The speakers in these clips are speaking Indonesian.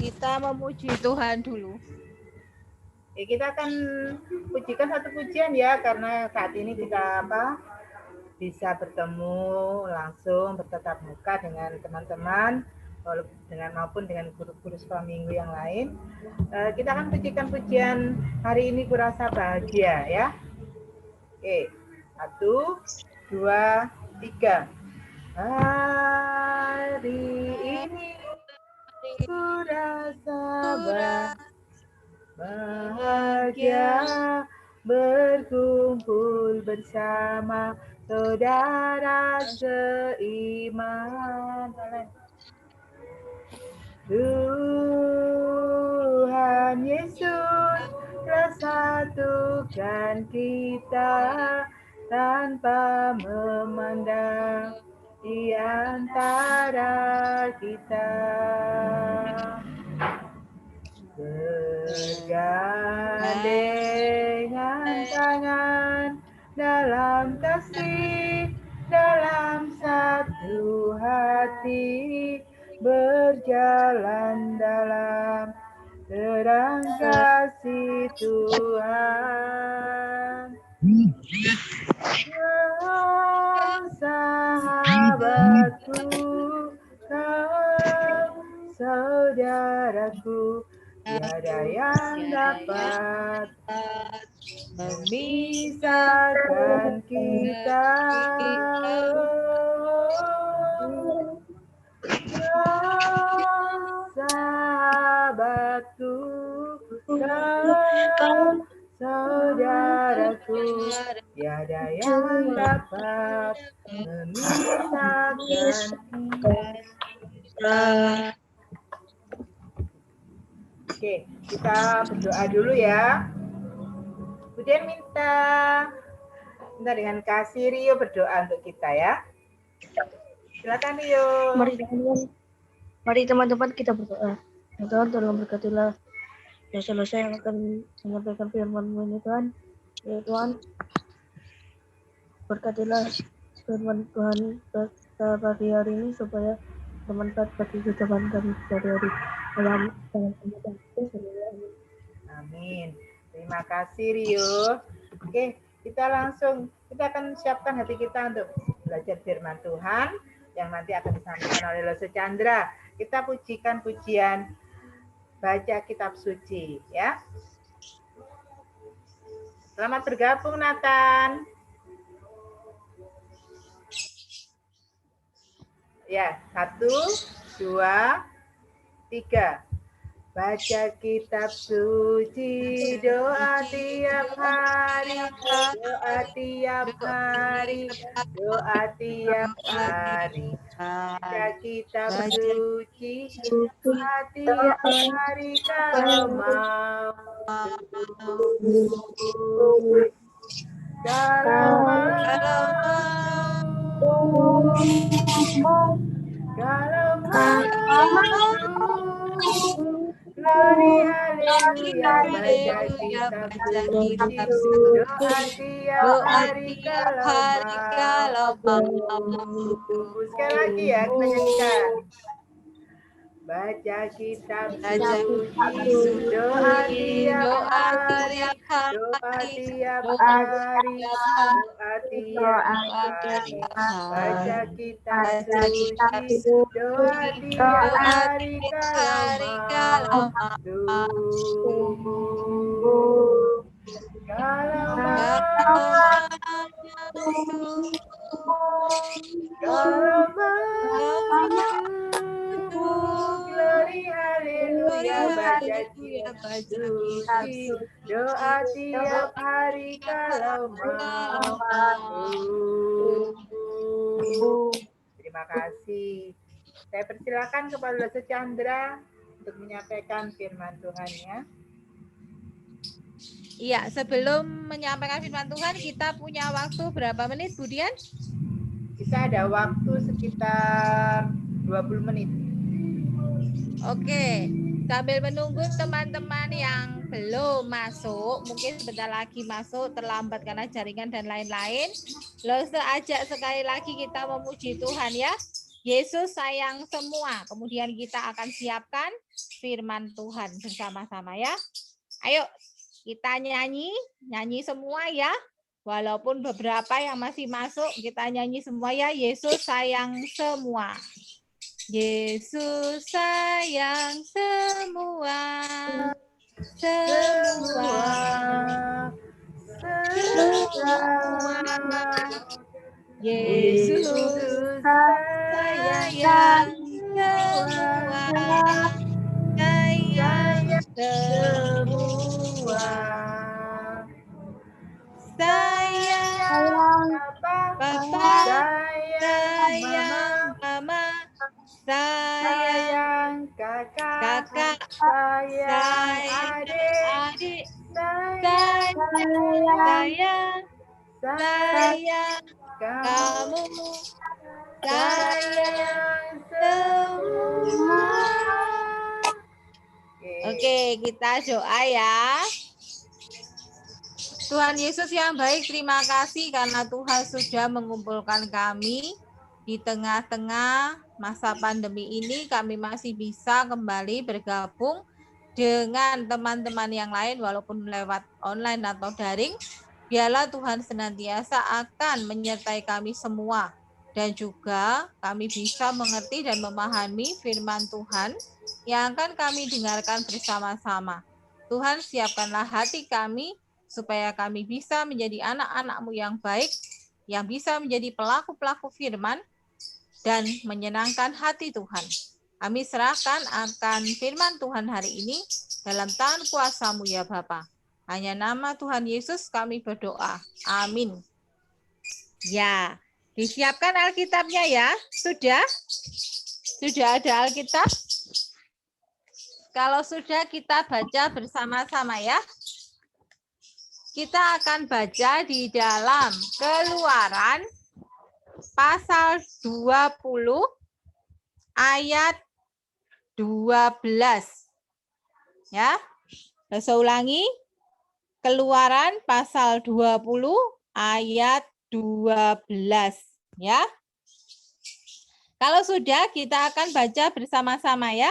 Kita memuji Tuhan dulu. Kita akan pujikan satu pujian ya, karena saat ini kita bisa bertemu langsung bertatap muka dengan teman-teman maupun dengan guru-guru sekolah minggu yang lain. Kita akan pujikan pujian hari ini kurasa bahagia ya. Oke, 1, 2, 3. Hari ini kurasa bahagia berkumpul bersama saudara seiman. Tuhan Yesus telah satukan kita tanpa memandang di antara kita. Bergandengan tangan dalam kasih, dalam satu hati, berjalan dalam terang kasih Tuhan. Kau sahabatku, kau saudaraku, tiada yang dapat memisahkan kita. Kau sahabatku, kau saudaraku, tiada yang dapat memisahkan kita. Oke, kita berdoa dulu ya. Kemudian minta dengan kasih Rio berdoa untuk kita ya. Silakan Rio. Mari teman-teman kita berdoa. Tuhan tolong berkatilah selesai yang akan menyampaikan firman-Mu ini Tuhan. Ya Tuhan, berkatilah firman Tuhan pada pagi hari ini supaya bermanfaat bagi kehidupan kami sehari-hari. Amin. Terima kasih Rio. Oke, kita akan siapkan hati kita untuk belajar firman Tuhan yang nanti akan disampaikan oleh Lose Chandra. Kita pujikan pujian baca kitab suci ya. Selamat bergabung Nathan. Ya, 1, 2, 3. Baca kitab suci, doa tiap hari, doa tiap hari, doa tiap hari. Baca kitab suci, doa tiap hari kalau mau. Kalau mau. Glory haleluya, baca kitab suci, doa tiap hari kalau mau. Sekali lagi ya, kita nyanyikan. Baca kitab suci, doa tiap hari, doa tiap hari, doa tiap hari. Baca kitab suci, doa tiap hari kalau Glory haleluya, baca kitab suci, doa tiap hari kalau mau. Terima kasih. Saya persilakan kepada Lose Chandra untuk menyampaikan firman Tuhan-Nya. Iya, sebelum menyampaikan firman Tuhan, kita punya waktu berapa menit, Bu Dian? Kita ada waktu sekitar 20 menit. Oke, sambil menunggu teman-teman yang belum masuk, mungkin sebentar lagi masuk, terlambat karena jaringan dan lain-lain. Lose ajak sekali lagi kita memuji Tuhan ya. Yesus sayang semua. Kemudian kita akan siapkan firman Tuhan bersama-sama ya. Ayo kita nyanyi semua ya. Walaupun beberapa yang masih masuk, kita nyanyi semua ya. Yesus sayang semua. Yesus sayang semua. Semua. Yesus sayang semua. Sayang semua. Sayang Papa, sayang Mama, sayang kakak, sayang adik, sayang kamu, sayang semua. Oke, kita doa ya. Tuhan Yesus yang baik, terima kasih karena Tuhan sudah mengumpulkan kami di tengah-tengah masa pandemi ini. Kami masih bisa kembali bergabung dengan teman-teman yang lain walaupun lewat online atau daring. Biarlah Tuhan senantiasa akan menyertai kami semua dan juga kami bisa mengerti dan memahami firman Tuhan yang akan kami dengarkan bersama-sama. Tuhan, siapkanlah hati kami supaya kami bisa menjadi anak-anak-Mu yang baik, yang bisa menjadi pelaku-pelaku firman, dan menyenangkan hati Tuhan. Kami serahkan akan firman Tuhan hari ini dalam tangan kuasa-Mu ya Bapa. Hanya nama Tuhan Yesus kami berdoa. Amin. Ya, disiapkan Alkitabnya ya. Sudah? Sudah ada Alkitab? Kalau sudah, kita baca bersama-sama ya. Kita akan baca di dalam Keluaran pasal 20 ayat 12. Ya. Saya ulangi. Keluaran pasal 20 ayat 12, ya. Kalau sudah, kita akan baca bersama-sama ya.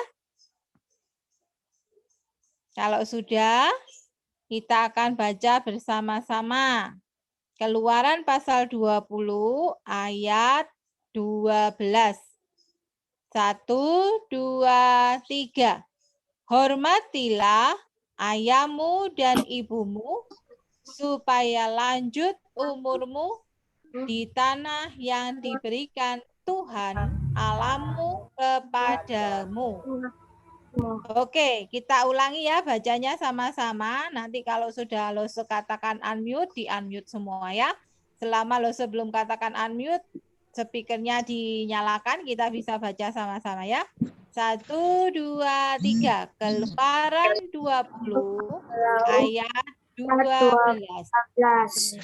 Kalau sudah, kita akan baca bersama-sama. Keluaran pasal 20 ayat 12. 1, 2, 3. Hormatilah ayahmu dan ibumu supaya lanjut umurmu di tanah yang diberikan Tuhan Allahmu kepadamu. Oke, kita ulangi ya bacanya sama-sama. Nanti kalau sudah Lose katakan unmute, di-unmute semua ya. Selama Lose belum katakan unmute, speakernya dinyalakan, kita bisa baca sama-sama ya. 1, 2, 3. Keluaran 20 ayat 12.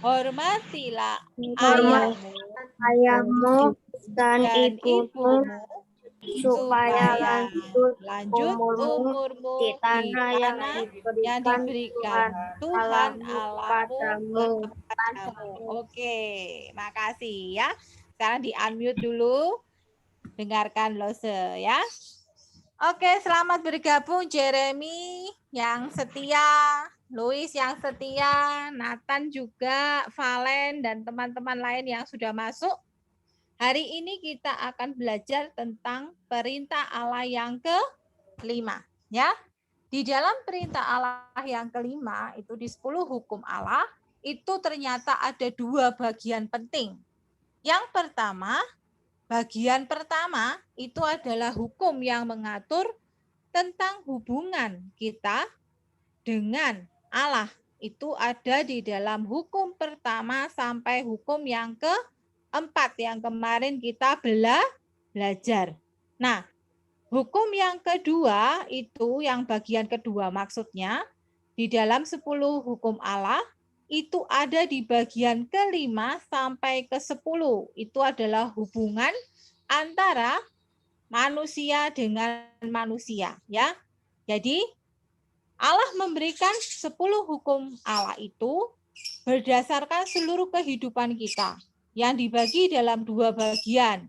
Hormatilah ayahmu dan ibumu supaya lanjut umurmu di tanah yang diberikan Tuhan Allahmu kepadamu. Oke, makasih ya. Sekarang di-unmute dulu. Dengarkan Lose ya. Oke, selamat bergabung Jeremy yang setia, Louis yang setia, Nathan juga, Valen dan teman-teman lain yang sudah masuk. Hari ini kita akan belajar tentang perintah Allah yang kelima, ya. Di dalam perintah Allah yang kelima, itu di 10 hukum Allah, itu ternyata ada 2 bagian penting. Yang pertama, bagian pertama itu adalah hukum yang mengatur tentang hubungan kita dengan Allah. Itu ada di dalam hukum pertama sampai hukum yang keempat yang kemarin kita belajar. Nah, hukum yang kedua itu yang bagian kedua maksudnya di dalam 10 hukum Allah itu ada di bagian ke-5 sampai ke-10. Itu adalah hubungan antara manusia dengan manusia, ya. Jadi Allah memberikan 10 hukum Allah itu berdasarkan seluruh kehidupan kita yang dibagi dalam 2 bagian.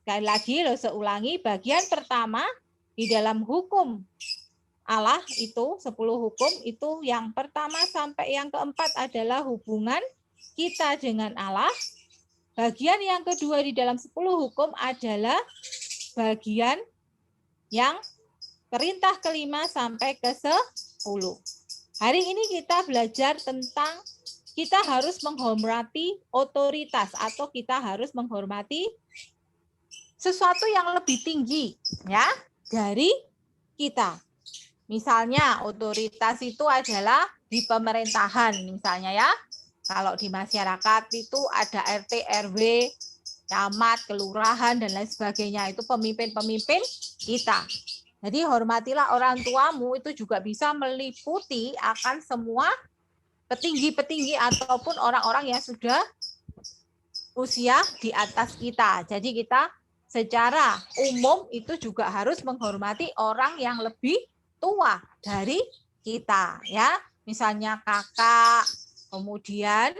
Sekali lagi, Lose ulangi, bagian pertama di dalam hukum Allah itu 10 hukum itu yang pertama sampai yang keempat adalah hubungan kita dengan Allah. Bagian yang kedua di dalam 10 hukum adalah bagian yang perintah kelima sampai ke 10. Hari ini kita belajar tentang kita harus menghormati otoritas atau kita harus menghormati sesuatu yang lebih tinggi ya dari kita. Misalnya otoritas itu adalah di pemerintahan misalnya ya. Kalau di masyarakat itu ada RT, RW, camat, kelurahan dan lain sebagainya. Itu pemimpin-pemimpin kita. Jadi hormatilah orang tuamu itu juga bisa meliputi akan semua petinggi-petinggi ataupun orang-orang yang sudah usia di atas kita. Jadi kita secara umum itu juga harus menghormati orang yang lebih tua dari kita ya, misalnya kakak, kemudian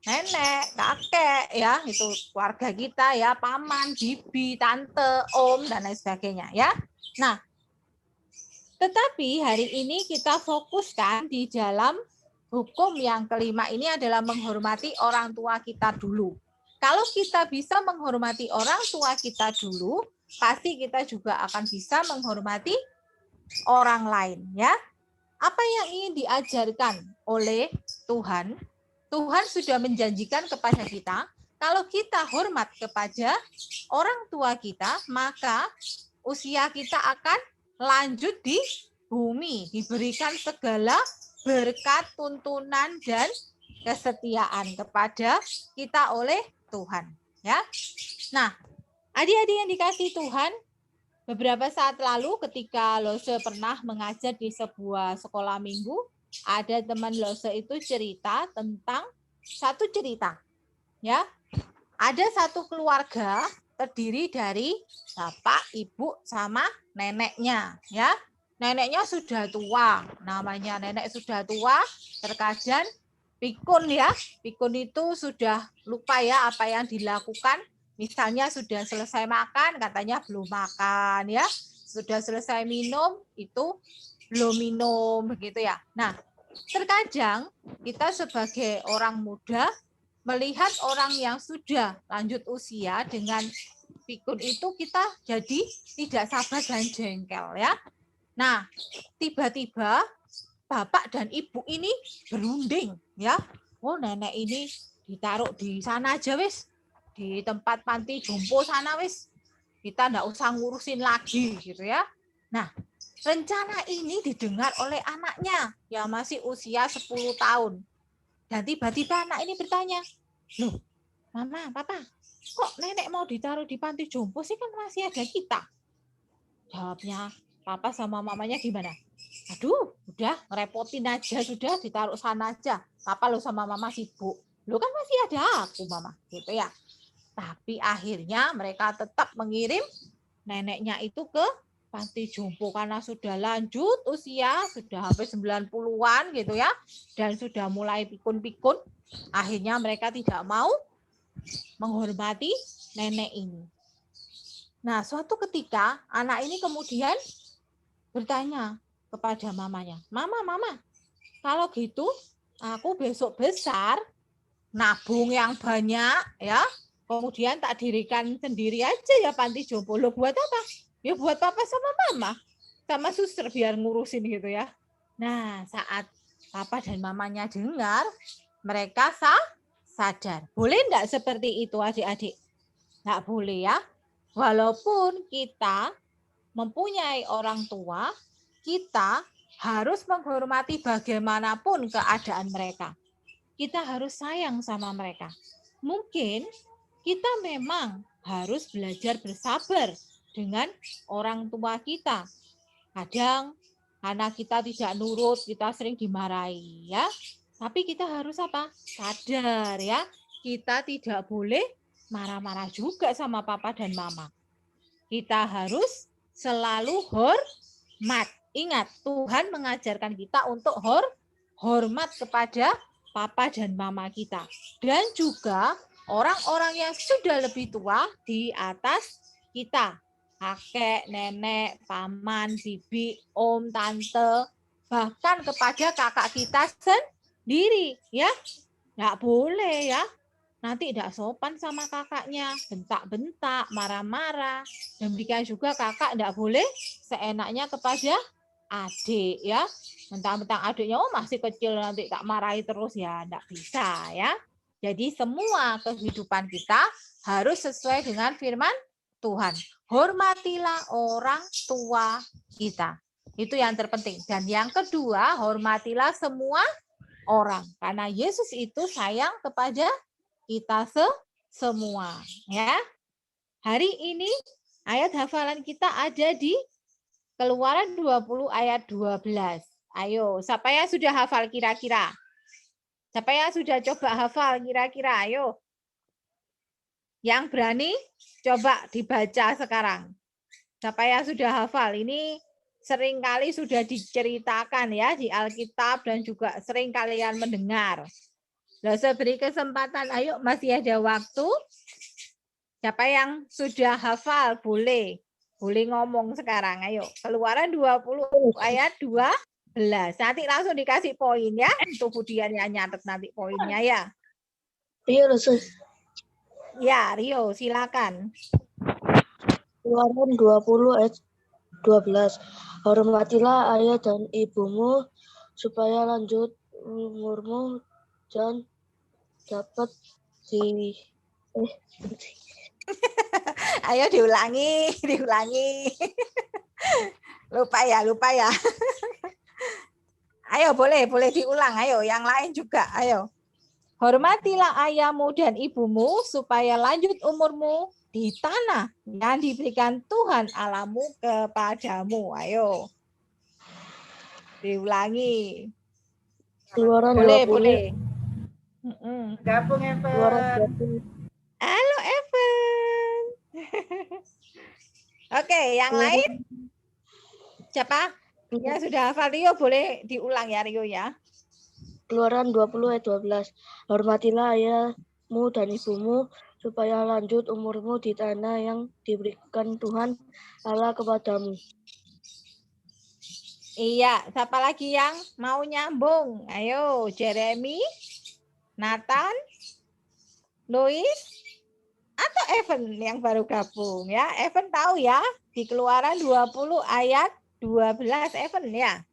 nenek, kakek ya, itu keluarga kita ya, paman, bibi, tante, om dan lain sebagainya ya. Nah, tetapi hari ini kita fokuskan di dalam hukum yang kelima ini adalah menghormati orang tua kita dulu. Kalau kita bisa menghormati orang tua kita dulu, pasti kita juga akan bisa menghormati orang lain ya. Apa yang ingin diajarkan oleh Tuhan? Tuhan sudah menjanjikan kepada kita, kalau kita hormat kepada orang tua kita, maka usia kita akan lanjut di bumi, diberikan segala berkat, tuntunan dan kesetiaan kepada kita oleh Tuhan ya. Nah, adik-adik yang dikasihi Tuhan, beberapa saat lalu ketika Lose pernah mengajar di sebuah sekolah minggu, ada teman Lose itu cerita tentang satu cerita. Ya. Ada satu keluarga terdiri dari bapak, ibu sama neneknya, ya. Neneknya sudah tua, namanya nenek sudah tua, terkadang pikun ya. Pikun itu sudah lupa ya apa yang dilakukan. Misalnya sudah selesai makan, katanya belum makan ya. Sudah selesai minum, itu belum minum begitu ya. Nah, terkadang kita sebagai orang muda melihat orang yang sudah lanjut usia dengan pikun itu kita jadi tidak sabar dan jengkel ya. Nah, tiba-tiba bapak dan ibu ini berunding ya. Oh, nenek ini ditaruh di sana aja wis, di tempat panti jompo sana wis, kita enggak usah ngurusin lagi gitu ya. Nah, rencana ini didengar oleh anaknya yang masih usia 10 tahun. Dan tiba-tiba anak ini bertanya, loh mama, papa, kok nenek mau ditaruh di panti jompo sih, kan masih ada kita. Jawabnya papa sama mamanya gimana? Aduh, udah ngerepotin aja, sudah ditaruh sana aja. Papa lo sama mama sibuk. Lo kan masih ada aku mama, gitu ya. Tapi akhirnya mereka tetap mengirim neneknya itu ke panti jompo karena sudah lanjut usia, sudah hampir 90-an gitu ya. Dan sudah mulai pikun-pikun. Akhirnya mereka tidak mau menghormati nenek ini. Nah, suatu ketika anak ini kemudian bertanya kepada mamanya, Mama, kalau gitu aku besok besar nabung yang banyak ya, kemudian tak dirikan sendiri aja ya panti jompo. Lo buat apa? Ya buat papa sama mama, sama suster biar ngurusin gitu ya. Nah, saat papa dan mamanya dengar, mereka sadar. Boleh enggak seperti itu adik-adik? Enggak boleh ya. Walaupun kita mempunyai orang tua, kita harus menghormati bagaimanapun keadaan mereka. Kita harus sayang sama mereka. Mungkin kita memang harus belajar bersabar dengan orang tua kita. Kadang karena kita tidak nurut, kita sering dimarahi ya. Tapi kita harus apa? Sadar ya. Kita tidak boleh marah-marah juga sama papa dan mama. Kita harus selalu hormat. Ingat, Tuhan mengajarkan kita untuk hormat kepada papa dan mama kita. Dan juga orang-orang yang sudah lebih tua di atas kita. Kakek, nenek, paman, bibi, om, tante, bahkan kepada kakak kita sendiri, ya. Nggak boleh ya. Nanti tidak sopan sama kakaknya, bentak-bentak, marah-marah. Demikian juga kakak tidak boleh seenaknya kepada adik ya. Mentang-mentang adiknya masih kecil nanti tak marahi terus ya, tidak bisa ya. Jadi semua kehidupan kita harus sesuai dengan firman Tuhan. Hormatilah orang tua kita. Itu yang terpenting. Dan yang kedua, hormatilah semua orang. Karena Yesus itu sayang kepada kita semua. Ya. Hari ini ayat hafalan kita ada di Keluaran 20 ayat 12. Ayo, siapa yang sudah hafal kira-kira? Siapa yang sudah coba hafal kira-kira? Ayo. Yang berani coba dibaca sekarang. Siapa yang sudah hafal? Ini sering kali sudah diceritakan ya di Alkitab dan juga sering kalian mendengar. Saya beri kesempatan, ayo masih ada waktu. Siapa yang sudah hafal boleh ngomong sekarang. Ayo, Keluaran 20 ayat 12. Nanti langsung dikasih poin ya. Untuk Budian yang nyatet nanti poinnya ya. Iya, Sus. Ya, Rio, silakan. Keluaran 20 ayat 12. Hormatilah ayah dan ibumu supaya lanjut umurmu dan dapat di Ayo diulangi. lupa ya. Ayo boleh diulang. Ayo yang lain juga. Ayo. Hormatilah ayahmu dan ibumu supaya lanjut umurmu di tanah yang diberikan Tuhan Allahmu kepadamu. Ayo. Diulangi. Keluaran Boleh. Gabung Evan. Keluaran 20. Halo Evan. Oke, yang lain? Siapa? Ya sudah hafal Rio boleh diulang ya Rio ya. Keluaran 20 ayat 12. Hormatilah ayahmu dan ibumu supaya lanjut umurmu di tanah yang diberikan Tuhan Allah kepadamu. Iya, siapa lagi yang mau nyambung? Ayo, Jeremy, Nathan, Louis, atau Evan yang baru gabung ya. Evan tahu ya, di Keluaran 20 ayat 12 Evan ya.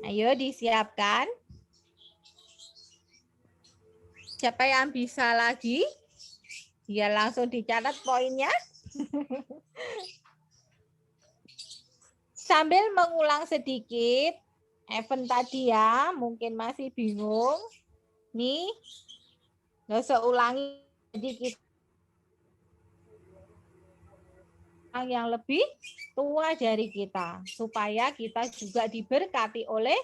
Ayo disiapkan. Siapa yang bisa lagi? Ya langsung dicatat poinnya. Sambil mengulang sedikit, Evan tadi ya, mungkin masih bingung. Nih, nggak usah ulangi. Jadi kita yang lebih tua dari kita, supaya kita juga diberkati oleh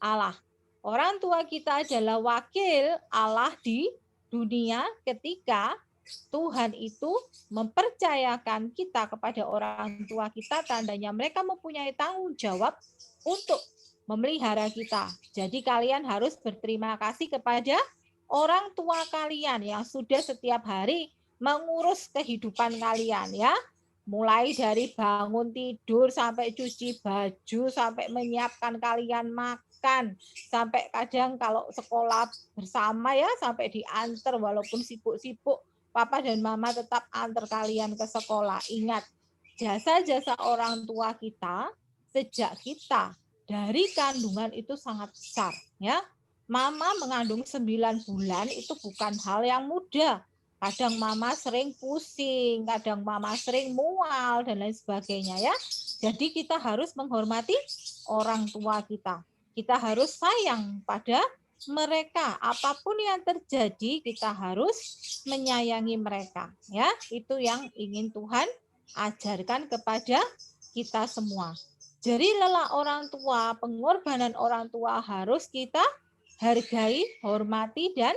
Allah. Orang tua kita adalah wakil Allah di dunia ketika Tuhan itu mempercayakan kita kepada orang tua kita, tandanya mereka mempunyai tanggung jawab untuk memelihara kita. Jadi kalian harus berterima kasih kepada orang tua kalian yang sudah setiap hari mengurus kehidupan kalian ya. Mulai dari bangun tidur sampai cuci baju, sampai menyiapkan kalian makan, sampai kadang kalau sekolah bersama ya sampai diantar walaupun sibuk-sibuk, papa dan mama tetap antar kalian ke sekolah. Ingat, jasa-jasa orang tua kita sejak kita dari kandungan itu sangat besar ya. Mama mengandung 9 bulan itu bukan hal yang mudah. Kadang mama sering pusing, kadang mama sering mual, dan lain sebagainya ya. Jadi kita harus menghormati orang tua kita. Kita harus sayang pada mereka. Apapun yang terjadi, kita harus menyayangi mereka. Ya, itu yang ingin Tuhan ajarkan kepada kita semua. Jadi lelah orang tua, pengorbanan orang tua harus kita hargai, hormati, dan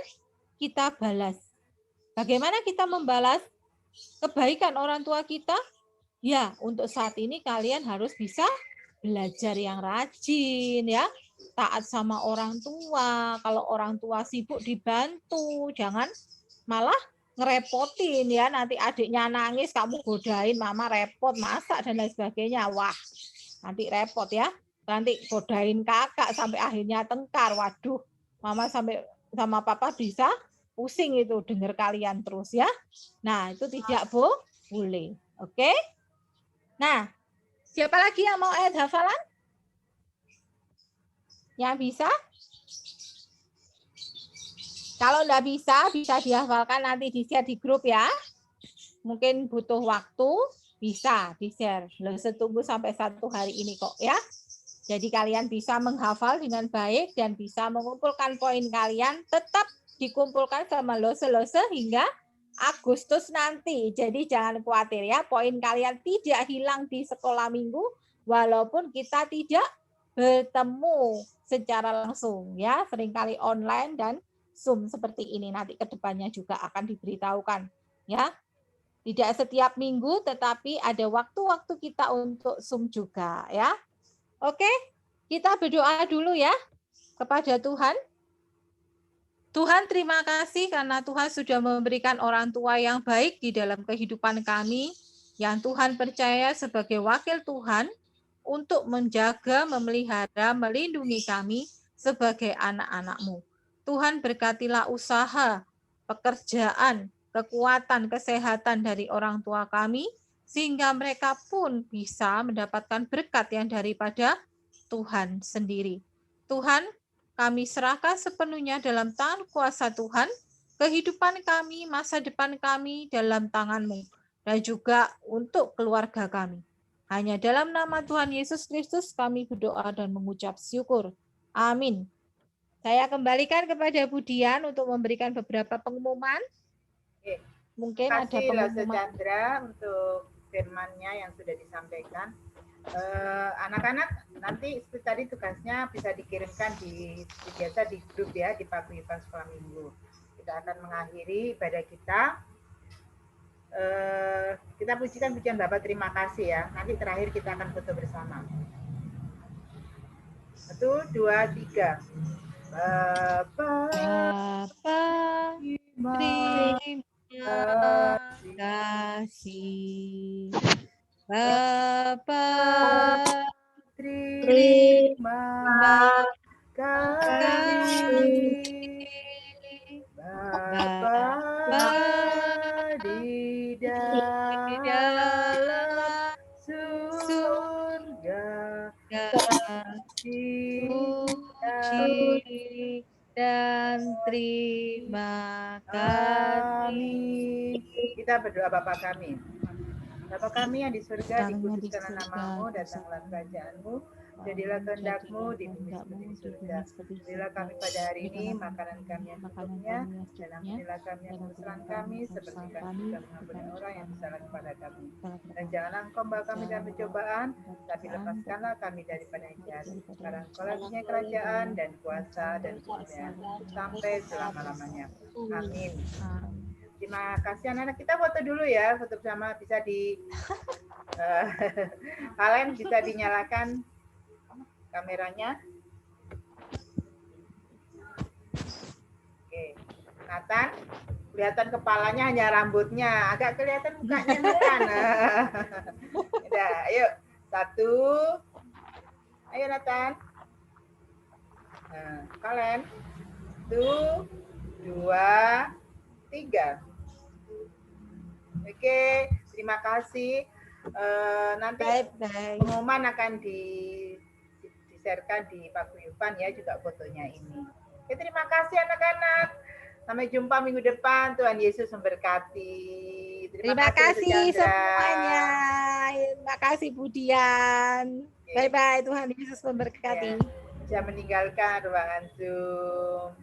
kita balas. Bagaimana kita membalas kebaikan orang tua kita? Ya, untuk saat ini kalian harus bisa belajar yang rajin ya, taat sama orang tua. Kalau orang tua sibuk dibantu, jangan malah ngerepotin ya. Nanti adiknya nangis, kamu godain, mama repot masak dan lain sebagainya. Wah, nanti repot ya. Nanti godain kakak sampai akhirnya tengkar. Waduh, mama sampai sama papa bisa pusing itu dengar kalian terus ya. Nah, itu tidak boleh. Oke? Nah, siapa lagi yang mau ayat hafalan? Yang bisa? Kalau enggak bisa dihafalkan nanti di-share di grup ya. Mungkin butuh waktu, bisa di-share. Tunggu sampai 1 hari ini kok ya. Jadi kalian bisa menghafal dengan baik dan bisa mengumpulkan poin kalian, tetap dikumpulkan sama lose-lose hingga Agustus nanti. Jadi jangan khawatir ya, poin kalian tidak hilang di sekolah minggu walaupun kita tidak bertemu secara langsung ya, seringkali online dan Zoom seperti ini. Nanti kedepannya juga akan diberitahukan ya. Tidak setiap minggu tetapi ada waktu-waktu kita untuk Zoom juga ya. Oke, kita berdoa dulu ya kepada Tuhan. Tuhan, terima kasih karena Tuhan sudah memberikan orang tua yang baik di dalam kehidupan kami, yang Tuhan percaya sebagai wakil Tuhan untuk menjaga, memelihara, melindungi kami sebagai anak-anak-Mu. Tuhan, berkatilah usaha, pekerjaan, kekuatan, kesehatan dari orang tua kami, sehingga mereka pun bisa mendapatkan berkat yang daripada Tuhan sendiri. Tuhan, kami serahkan sepenuhnya dalam tangan kuasa Tuhan, kehidupan kami, masa depan kami dalam tangan-Mu, dan juga untuk keluarga kami. Hanya dalam nama Tuhan Yesus Kristus kami berdoa dan mengucap syukur. Amin. Saya kembalikan kepada Budian untuk memberikan beberapa pengumuman. Mungkin ada pengumuman. Chandra untuk firman-Nya yang sudah disampaikan. Anak-anak nanti seperti tadi tugasnya bisa dikirimkan biasa di grup ya, di Paguyuban Sekolah Minggu. Kita akan mengakhiri ibadah kita. Kita pujikan pujian Bapak, terima kasih ya. Nanti terakhir kita akan foto bersama. 1, 2, 3. Bapa, terima kasih. Bapa, terima kasih. Bapa di dalam surga, puji dan terima kasih. Kita berdoa Bapa kami. Bapa kami yang di surga, dikuduskanlah namamu, datanglah kerajaan-Mu, jadilah kehendak-Mu di bumi seperti di surga. Berilah kami pada hari ini makanan kami yang secukupnya, dan ampunilah kami yang kesalahan kami, seperti kami juga mengampuni orang yang bersalah kepada kami. Dan janganlah Engkau membawa kami dalam pencobaan, tapi lepaskanlah kami daripada yang jahat. Karena Engkau punya kerajaan dan kuasa dan kemuliaan sampai selama-lamanya. Amin. Terima kasih anak-anak. Kita foto dulu ya, foto bersama bisa di kalian bisa dinyalakan kameranya. Oke, Nathan, kelihatan kepalanya hanya rambutnya, agak kelihatan mukanya kan. Udah, ayo 1, ayo Nathan. Kalian 1, 2, 3. Oke, terima kasih. Nanti pengumuman akan di-share-kan di Paguyuban ya, juga fotonya ini. Oke, terima kasih anak-anak. Sampai jumpa minggu depan. Tuhan Yesus memberkati. Terima kasih semuanya. Terima kasih Budian. Bye-bye. Tuhan Yesus memberkati. Bisa meninggalkan ruangan Zoom.